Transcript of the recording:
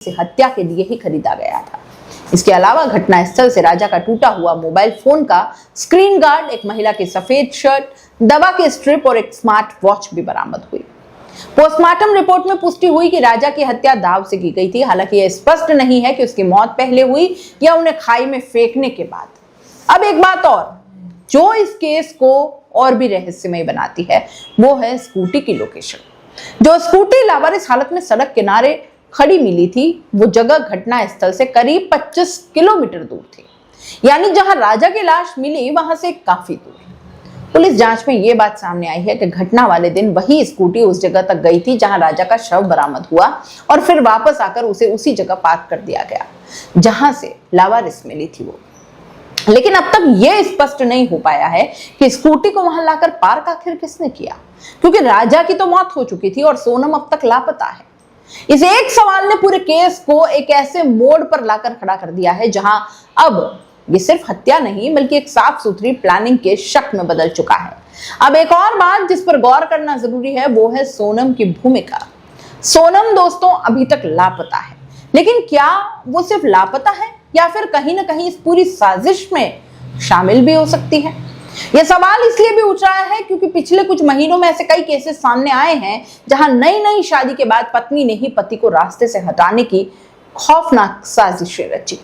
से हत्या के लिए ही खरीदा गया था। इसके अलावा घटनास्थल से राजा का टूटा हुआ मोबाइल फोन का स्क्रीन गार्ड, एक महिला की सफेद शर्ट, दवा की स्ट्रिप और एक स्मार्ट वॉच भी बरामद हुई। पोस्टमार्टम रिपोर्ट में पुष्टि हुई कि राजा की हत्या दाव से की गई थी। हालांकि यह स्पष्ट नहीं है कि उसकी मौत पहले हुई या उन्हें खाई में फेंकने के बाद। अब एक बात और जो इस केस को और भी रहस्यमय बनाती है वो है स्कूटी की लोकेशन। जो स्कूटी लावारिस हालत में सड़क किनारे खड़ी मिली थी वो जगह घटना स्थल से करीब 25 किलोमीटर दूर थी, यानी जहां राजा की लाश मिली वहां से काफी दूर। पुलिस जांच में यह बात सामने आई है कि घटना वाले दिन वही स्कूटी उस जगह तक गई थी जहां राजा का शव बरामद हुआ और फिर वापस आकर उसे उसी जगह पार्क कर दिया गया जहां से लावारिस मिली थी वो। लेकिन अब तक यह स्पष्ट नहीं हो पाया है कि स्कूटी को वहां लाकर पार्क आखिर किसने किया, क्योंकि राजा की तो मौत हो चुकी थी और सोनम अब तक लापता है। इस एक सवाल ने पूरे केस को एक ऐसे मोड़ पर लाकर खड़ा कर दिया है जहां अब ये सिर्फ हत्या नहीं बल्कि एक साफ सुथरी प्लानिंग के शक में बदल चुका है। अब एक और बात जिस पर गौर करना जरूरी है वो है सोनम की भूमिका। सोनम दोस्तों अभी तक लापता है, लेकिन क्या वो सिर्फ लापता है या फिर कहीं ना कहीं इस पूरी साजिश में शामिल भी हो सकती है? यह सवाल इसलिए भी उठ रहा है क्योंकि पिछले कुछ महीनों में ऐसे कई केसेस सामने आए हैं जहां नई नई शादी के बाद पत्नी ने ही पति को रास्ते से हटाने की खौफनाक साजिशें रची।